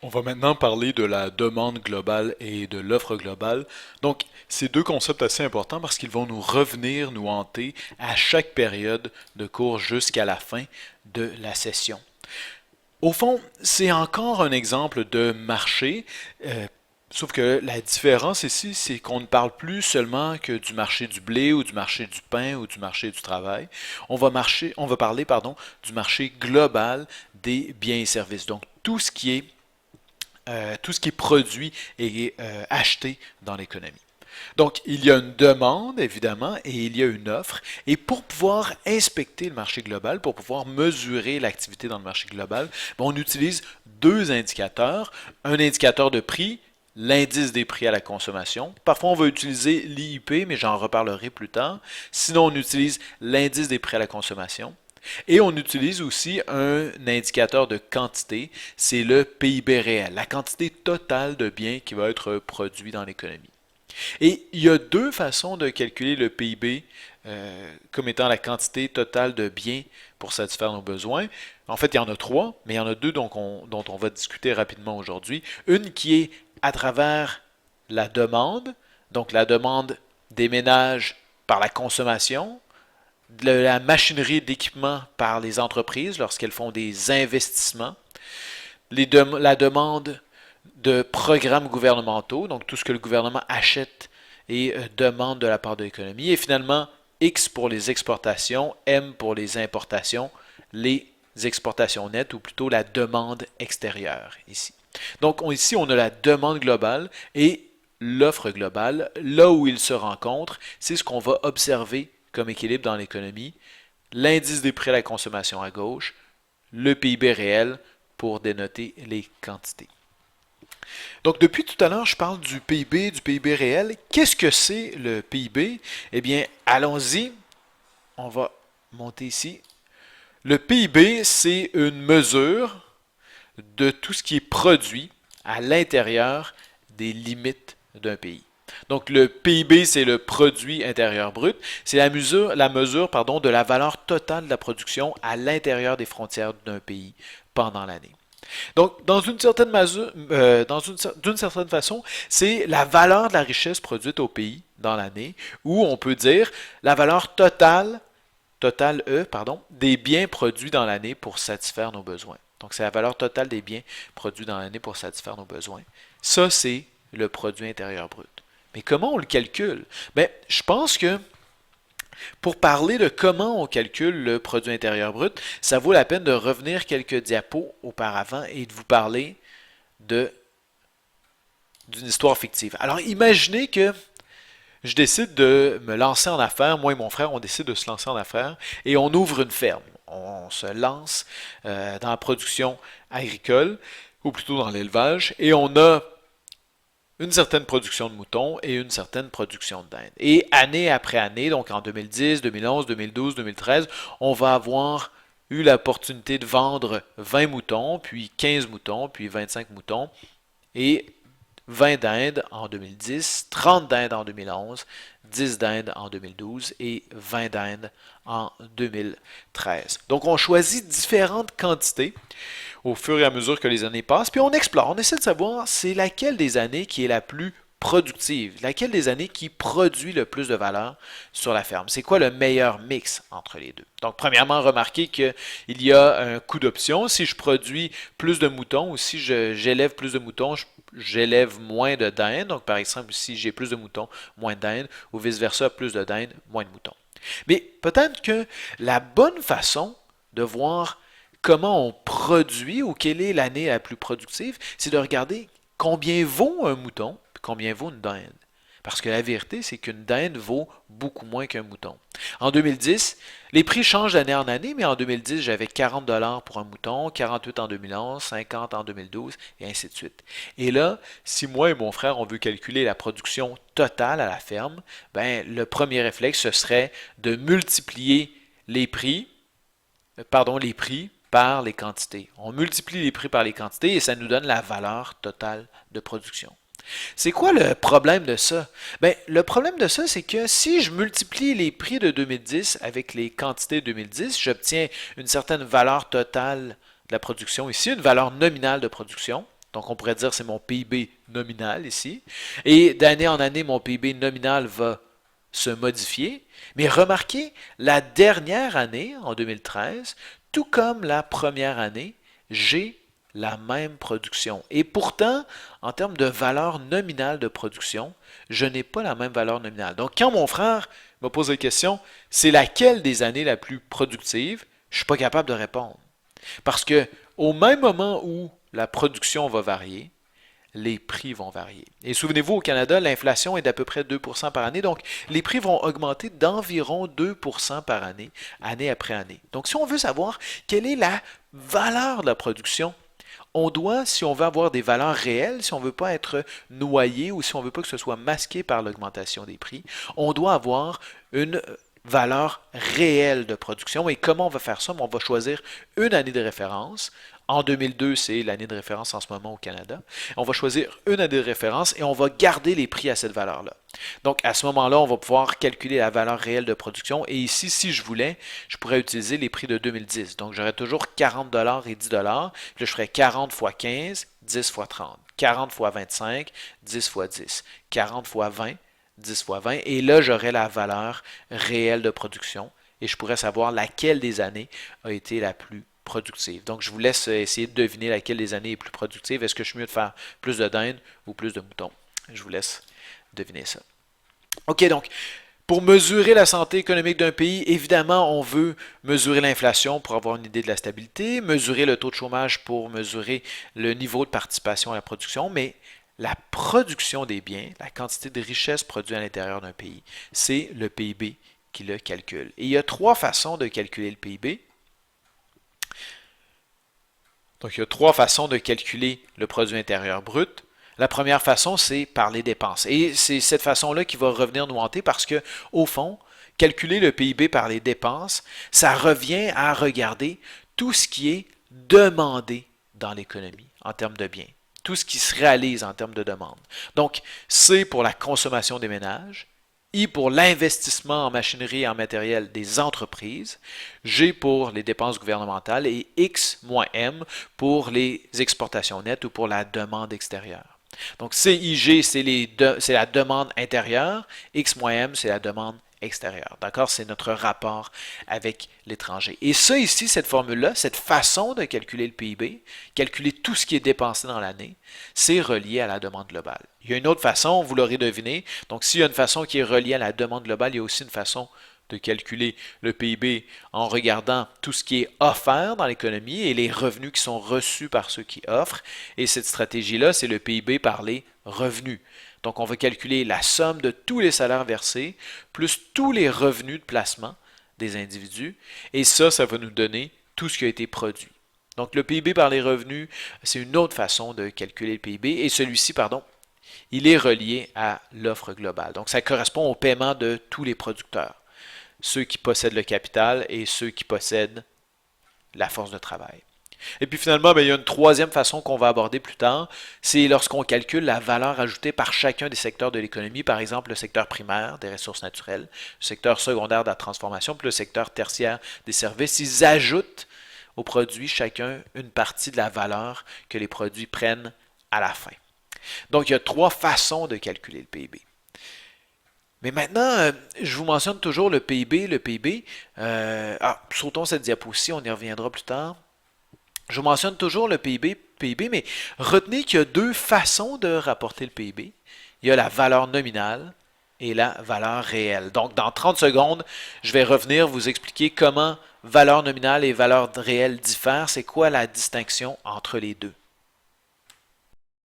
On va maintenant parler de la demande globale et de l'offre globale. Donc, c'est deux concepts assez importants parce qu'ils vont nous revenir, nous hanter à chaque période de cours jusqu'à la fin de la session. Au fond, c'est encore un exemple de marché, sauf que la différence ici, c'est qu'on ne parle plus seulement que du marché du blé ou du marché du pain ou du marché du travail. On va parler, pardon, du marché global des biens et services. Donc, tout ce qui est produit et acheté dans l'économie. Donc, il y a une demande, évidemment, et il y a une offre. Et pour pouvoir inspecter le marché global, pour pouvoir mesurer l'activité dans le marché global, on utilise deux indicateurs. Un indicateur de prix, l'indice des prix à la consommation. Parfois, on va utiliser l'IIP, mais j'en reparlerai plus tard. Sinon, on utilise l'indice des prix à la consommation. Et on utilise aussi un indicateur de quantité, c'est le PIB réel, la quantité totale de biens qui va être produit dans l'économie. Et il y a deux façons de calculer le PIB comme étant la quantité totale de biens pour satisfaire nos besoins. En fait, il y en a trois, mais il y en a deux dont on va discuter rapidement aujourd'hui. Une qui est à travers la demande, donc la demande des ménages par la consommation, de la machinerie d'équipement par les entreprises lorsqu'elles font des investissements, la demande de programmes gouvernementaux, donc tout ce que le gouvernement achète et demande de la part de l'économie, et finalement X pour les exportations, M pour les importations, les exportations nettes, ou plutôt la demande extérieure ici. Donc ici, on a la demande globale et l'offre globale. Là où ils se rencontrent, c'est ce qu'on va observer comme équilibre dans l'économie. L'indice des prix à la consommation à gauche, le PIB réel pour dénoter les quantités. Donc, depuis tout à l'heure, je parle du PIB réel. Qu'est-ce que c'est le PIB? Eh bien, allons-y. On va monter ici. Le PIB, c'est une mesure de tout ce qui est produit à l'intérieur des limites d'un pays. Donc, le PIB, c'est le produit intérieur brut. C'est la mesure pardon, de la valeur totale de la production à l'intérieur des frontières d'un pays pendant l'année. Donc, d'une certaine façon, c'est la valeur de la richesse produite au pays dans l'année, où on peut dire la valeur totale pardon, des biens produits dans l'année pour satisfaire nos besoins. Donc, c'est la valeur totale des biens produits dans l'année pour satisfaire nos besoins. Ça, c'est le produit intérieur brut. Mais comment on le calcule? Bien, je pense que pour parler de comment on calcule le produit intérieur brut, ça vaut la peine de revenir quelques diapos auparavant et de vous parler d'une histoire fictive. Alors, imaginez que je décide de me lancer en affaires, moi et mon frère, on décide de se lancer en affaires et on ouvre une ferme. On se lance dans la production agricole, ou plutôt dans l'élevage, et on a une certaine production de moutons et une certaine production de dinde. Et année après année, donc en 2010, 2011, 2012, 2013, on va avoir eu l'opportunité de vendre 20 moutons, puis 15 moutons, puis 25 moutons, et 20 dindes en 2010, 30 dindes en 2011, 10 dindes en 2012 et 20 dindes en 2013. Donc on choisit différentes quantités au fur et à mesure que les années passent, puis on explore, on essaie de savoir c'est laquelle des années qui est la plus productive, laquelle des années qui produit le plus de valeur sur la ferme. C'est quoi le meilleur mix entre les deux? Donc, premièrement, remarquez qu'il y a un coût d'option. Si je produis plus de moutons ou si j'élève plus de moutons, j'élève moins de dindes. Donc, par exemple, si j'ai plus de moutons, moins de dindes, ou vice-versa, plus de dindes, moins de moutons. Mais peut-être que la bonne façon de voir comment on produit ou quelle est l'année la plus productive, c'est de regarder combien vaut un mouton et combien vaut une dinde. Parce que la vérité, c'est qu'une dinde vaut beaucoup moins qu'un mouton. En 2010, les prix changent d'année en année, mais en 2010, j'avais 40 $ pour un mouton, 48 en 2011, 50 en 2012, et ainsi de suite. Et là, si moi et mon frère, on veut calculer la production totale à la ferme, ben, le premier réflexe, ce serait de multiplier les prix par les quantités. On multiplie les prix par les quantités et ça nous donne la valeur totale de production. C'est quoi le problème de ça? Ben, le problème de ça, c'est que si je multiplie les prix de 2010 avec les quantités de 2010, j'obtiens une certaine valeur totale de la production ici, une valeur nominale de production. Donc, on pourrait dire que c'est mon PIB nominal ici. Et d'année en année, mon PIB nominal va se modifier. Mais remarquez, la dernière année, en 2013, tout comme la première année, j'ai la même production. Et pourtant, en termes de valeur nominale de production, je n'ai pas la même valeur nominale. Donc, quand mon frère me pose la question, c'est laquelle des années la plus productive, je ne suis pas capable de répondre. Parce que au même moment où la production va varier, les prix vont varier. Et souvenez-vous, au Canada, l'inflation est d'à peu près 2% par année, donc les prix vont augmenter d'environ 2% par année, année après année. Donc si on veut savoir quelle est la valeur de la production, on doit, si on veut avoir des valeurs réelles, si on ne veut pas être noyé ou si on ne veut pas que ce soit masqué par l'augmentation des prix, on doit avoir une valeur réelle de production. Et comment on va faire ça? On va choisir une année de référence. En 2002, c'est l'année de référence en ce moment au Canada. On va choisir une année de référence et on va garder les prix à cette valeur-là. Donc, à ce moment-là, on va pouvoir calculer la valeur réelle de production. Et ici, si je voulais, je pourrais utiliser les prix de 2010. Donc, j'aurais toujours 40 et 10 Puis là, je ferais 40 fois 15, 10 fois 30. 40 fois 25, 10 fois 10. 40 fois 20, 10 fois 20. Et là, j'aurais la valeur réelle de production. Et je pourrais savoir laquelle des années a été la plus productive. Donc, je vous laisse essayer de deviner laquelle des années est plus productive. Est-ce que je suis mieux de faire plus de dinde ou plus de moutons? Je vous laisse deviner ça. OK, donc, pour mesurer la santé économique d'un pays, évidemment, on veut mesurer l'inflation pour avoir une idée de la stabilité, mesurer le taux de chômage pour mesurer le niveau de participation à la production, mais la production des biens, la quantité de richesse produite à l'intérieur d'un pays, c'est le PIB qui le calcule. Et il y a trois façons de calculer le PIB. Donc, il y a trois façons de calculer le produit intérieur brut. La première façon, c'est par les dépenses. Et c'est cette façon-là qui va revenir nous hanter parce que, au fond, calculer le PIB par les dépenses, ça revient à regarder tout ce qui est demandé dans l'économie en termes de biens, tout ce qui se réalise en termes de demande. Donc, C pour la consommation des ménages, I pour l'investissement en machinerie et en matériel des entreprises, G pour les dépenses gouvernementales et X moins M pour les exportations nettes ou pour la demande extérieure. Donc CIG, c'est la demande intérieure, X moins M, c'est la demande extérieure. D'accord? C'est notre rapport avec l'étranger. Et ça ici, cette formule-là, cette façon de calculer le PIB, calculer tout ce qui est dépensé dans l'année, c'est relié à la demande globale. Il y a une autre façon, vous l'aurez deviné. Donc, s'il y a une façon qui est reliée à la demande globale, il y a aussi une façon de calculer le PIB en regardant tout ce qui est offert dans l'économie et les revenus qui sont reçus par ceux qui offrent. Et cette stratégie-là, c'est le PIB par les revenus. Donc, on va calculer la somme de tous les salaires versés, plus tous les revenus de placement des individus. Et ça va nous donner tout ce qui a été produit. Donc, le PIB par les revenus, c'est une autre façon de calculer le PIB. Et celui-ci, pardon, il est relié à l'offre globale. Donc, ça correspond au paiement de tous les producteurs, ceux qui possèdent le capital et ceux qui possèdent la force de travail. Et puis finalement, il y a une troisième façon qu'on va aborder plus tard, c'est lorsqu'on calcule la valeur ajoutée par chacun des secteurs de l'économie, par exemple le secteur primaire des ressources naturelles, le secteur secondaire de la transformation, puis le secteur tertiaire des services. Ils ajoutent aux produits chacun une partie de la valeur que les produits prennent à la fin. Donc, il y a trois façons de calculer le PIB. Mais maintenant, je vous mentionne toujours le PIB. Sautons cette diapo-ci, on y reviendra plus tard. Je vous mentionne toujours le PIB, mais retenez qu'il y a deux façons de rapporter le PIB. Il y a la valeur nominale et la valeur réelle. Donc, dans 30 secondes, je vais revenir vous expliquer comment valeur nominale et valeur réelle diffèrent. C'est quoi la distinction entre les deux?